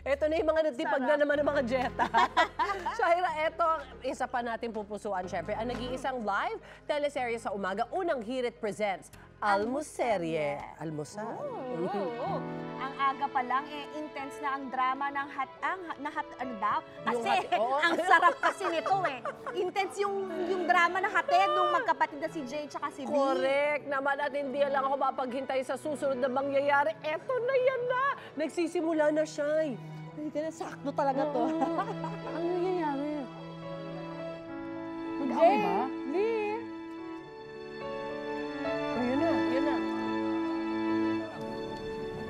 Ito na yung mga natipag na naman ng mga Jetta. Shaira, ito ang isa pa natin pupusuan, syempre. Ang nag-iisang live teleserye sa umaga, Unang Hirit presents Almuserye. Almusal. Oo. Ang aga pa lang, intense na ang drama ng ano daw? Kasi, ang sarap kasi nito Intense yung drama ng hatid nung magkapatid na si Jay tsaka si B. Correct naman at hindi lang ako mapaghintay sa susunod na mangyayari. Eto na yan na! Nagsisimula na siya. Hindi ka na, sakto talaga to. Ano nangyayari? Jay, B. Oh, yun na, yun na.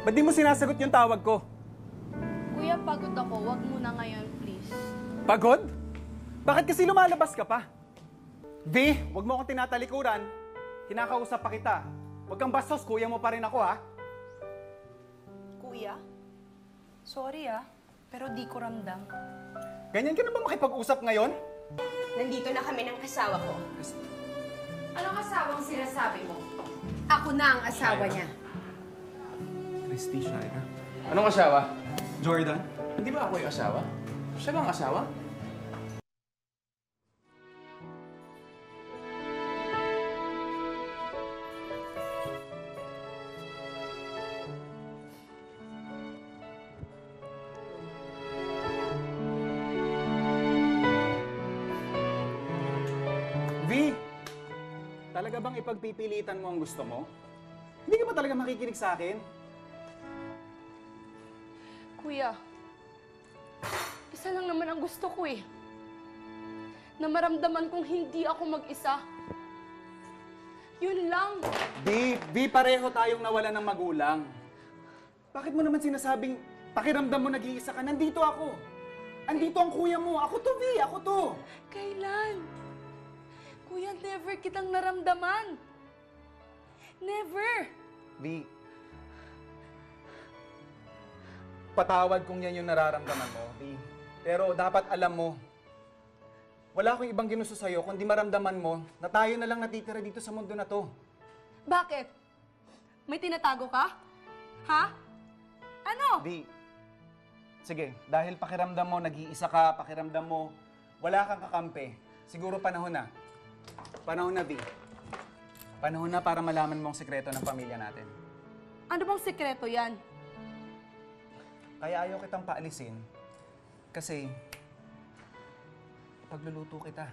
Ba't di mo sinasagot yung tawag ko? Kuya, pagod ako. Wag muna ngayon, please. Pagod? Bakit kasi lumalabas ka pa? V, wag mo akong tinatalikuran. Kinakausap pa kita. Wag kang bastos, kuya mo pa rin ako, ha? Kuya? Sorry pero di ko ramdam. Ganyan ka na ba makipag-usap ngayon? Nandito na kami ng asawa ko. Anong asawang sinasabi mo? Ako na ang asawa niya. Christy, Shaira. Anong asawa? Jordan? Hindi ba ako yung asawa? Siya ba ang asawa? V, talaga bang ipagpipilitan mo ang gusto mo? Hindi ka ba talaga makikinig sa akin? Kuya, isa lang naman ang gusto ko na maramdaman kong hindi ako mag-isa. Yun lang. V, pareho tayong nawalan ng magulang. Bakit mo naman sinasabing pakiramdam mo nag-iisa ka? Nandito ako. Andito ang kuya mo. Ako to, V. Ako to. Kailan? Kuya, never kitang naramdaman. Never. V, patawad kung yan yung nararamdaman mo, V. Pero dapat alam mo, wala akong ibang ginusto sa'yo kundi maramdaman mo na tayo na lang natitira dito sa mundo na to. Bakit? May tinatago ka? Ha? Ano? V, sige, dahil pakiramdam mo, nag-iisa ka, pakiramdam mo, wala kang kakampi, siguro panahon na. Panahon na, V. Panahon na para malaman mo ang sekreto ng pamilya natin. Ano bang sekreto yan? Kaya ayaw kitang paalisin kasi pagluluto kita.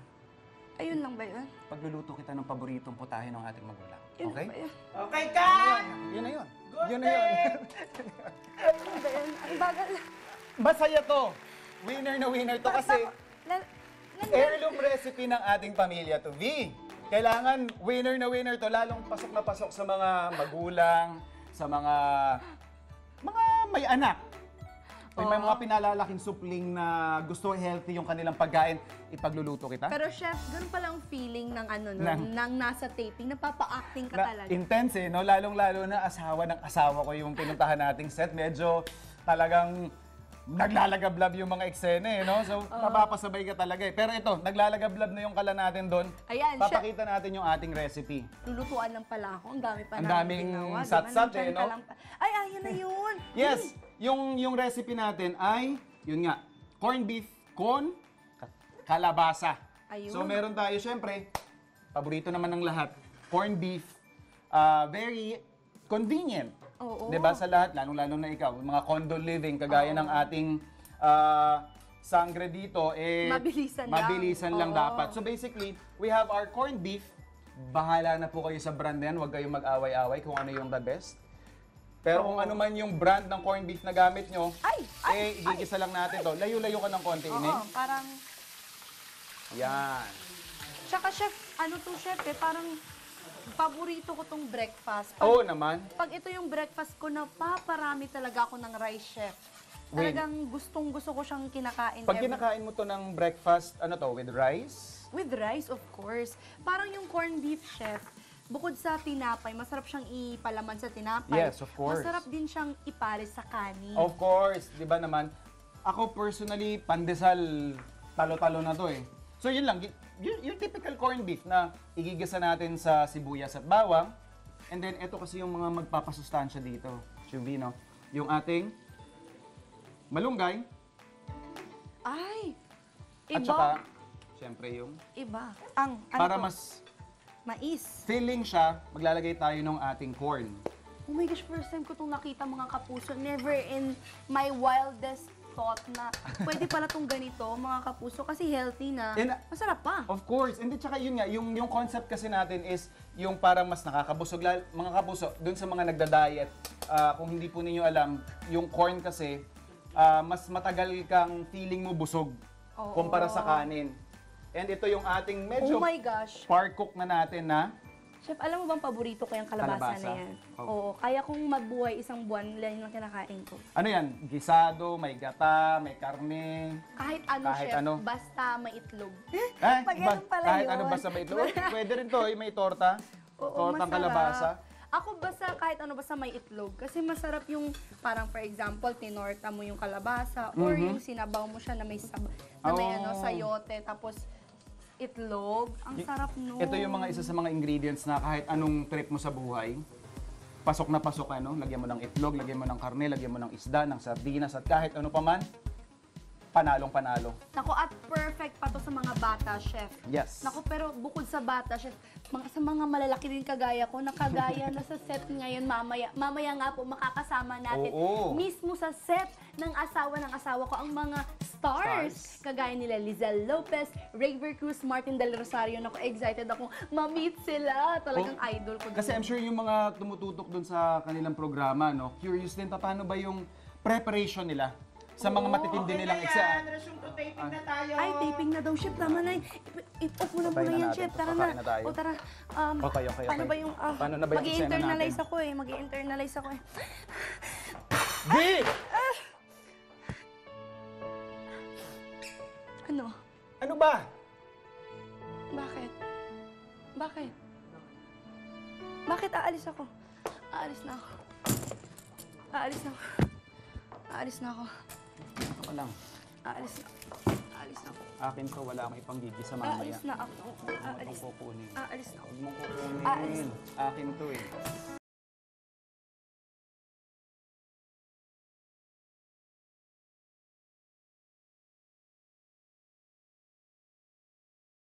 Ayun lang ba yun? Pagluluto kita ng paboritong putahe ng ating magulang. Yun Okay? lang ba yun? Okay, Kat! Yun na yun. Yun na yun. Ano ba yun? Ang bagal. Masaya to. Winner na winner to kasi heirloom recipe ng ating pamilya to. V, kailangan winner na winner to. Lalong pasok na pasok sa mga magulang, sa mga may anak. May mga pinalalaking supling na gusto healthy yung kanilang pagkain, ipagluluto kita. Pero chef, ganun pala ang feeling ng ano, ng nasa taping, napapa-acting ka talaga. Intense no? Lalong-lalo na asawa ng asawa ko yung pinuntahan nating set. Medyo talagang naglalagablab yung mga eksena no? So, mapapasabay ka talaga Pero ito, naglalagablab na yung kala natin doon. Ayan, papakita natin yung ating recipe. Lulutuan lang pala ako. Ang dami pa Ang namin daming ginawa, di ba? sat-sat Nandyan no? ka lang pa. Ay, ayan na yun. Yes, yung recipe natin ay, yun nga, corned beef con kalabasa. Ayun. So meron tayo, syempre, paborito naman ng lahat, corned beef, very convenient. Oo. Diba sa lahat, lalong-lalo na ikaw, mga condo living, kagaya ng ating sangre dito, mabilisan lang dapat. So basically, we have our corned beef. Bahala na po kayo sa brand na yan, huwag kayong mag-away-away kung ano yung the best. Pero kung ano man yung brand ng corned beef na gamit nyo, igigisa lang natin to. Layo-layo ka ng konti, Inay. Oo, parang... Yan. Tsaka chef, ano to chef parang paborito ko tong breakfast. Oo naman. Pag ito yung breakfast ko, napaparami talaga ako ng rice chef. Talagang gustong-gusto ko siyang kinakain. Pag kinakain mo to ng breakfast, ano to, with rice? With rice, of course. Parang yung corned beef chef, bukod sa tinapay, masarap siyang ipalaman sa tinapay. Yes, of course. Masarap din siyang ipares sa kanin. Of course, di ba naman? Ako personally, pandesal, talo-talo na to So yun lang, yung typical corned beef na igigisa natin sa sibuyas at bawang. And then, ito kasi yung mga magpapasustansya dito. Chubi, no? Yung ating malunggay, Ay, at saka, syempre yung, iba. Ang, ano para to? mas Mais. filling siya, maglalagay tayo ng ating corn. Oh my gosh, first time ko itong nakita mga kapuso. Never in my wildest thought na pwede pala itong ganito, mga kapuso, kasi healthy na. And, Masarap pa. Of course. Hindi, tsaka yun nga, yung concept kasi natin is yung parang mas nakakabusog. Mga kapuso, dun sa mga nagda-diet, kung hindi po ninyo alam, yung corn kasi, mas matagal kang feeling mo busog kumpara sa kanin. And ito yung ating medyo Oh my gosh. par-cook na natin na Chef, alam mo bang paborito ko yung kalabasa Kalabasa? na yan? Oh. Oo, kaya kong magbuhay isang buwan, yan yung kinakain ko. ano yan? Gisado, may gata, may karne. Kahit ano, Kahit chef, ano. basta may itlog. Pag ganun pala kahit yun. ano basta may itlog. Pwede rin to, may torta. Oo, Tortang masarap. kalabasa. Ako basta kahit ano basta may itlog. Kasi masarap yung parang for example, tinorta mo yung kalabasa or yung sinabaw mo siya na may, Oh. sayote tapos itlog. Ang sarap nun. Ito yung mga isa sa mga ingredients na kahit anong trip mo sa buhay, pasok na pasok ano, lagyan mo ng itlog, lagyan mo ng karne, lagyan mo ng isda, ng sardinas at kahit ano pa man, panalong panalo. Naku, at perfect pa to sa mga bata, chef. Yes. Naku, pero bukod sa bata, chef, sa mga malalaki din kagaya ko, nakagaya na sa set ngayon mamaya nga po makakasama natin Oo. mismo sa set ng asawa ko ang mga stars. Kagaya nila Lizelle Lopez, Raver Cruz, Martin Del Rosario. Naku, excited akong ma-meet sila. Talagang idol ko. Kasi I'm sure yung mga tumututok dun sa kanilang programa, no, curious din paano ba yung preparation nila sa mga matitindi nilang exam. Ay, taping na daw, chef. Tama na. I-off mo na Patay muna na yan, natin. chef. Tara Patay na. na tayo. O, tara. Okay. Paano ba yung... Paano na ba yung eksena mag-i-internalize natin? ako eh. Mag-i-internalize ako eh. Di! Ano? Ano ba? Bakit? Bakit? Bakit aalis ako? Aalis na ako. Aalis na ako. Aalis na ako. Ako lang. Aalis na. Aalis na ako. Akin to, wala akong ipanggigis sa mamaya. Aalis na ako. Huwag Aalis. mong kukunin. Aalis na ako. Huwag mong kukunin. Aalis. Akin to eh.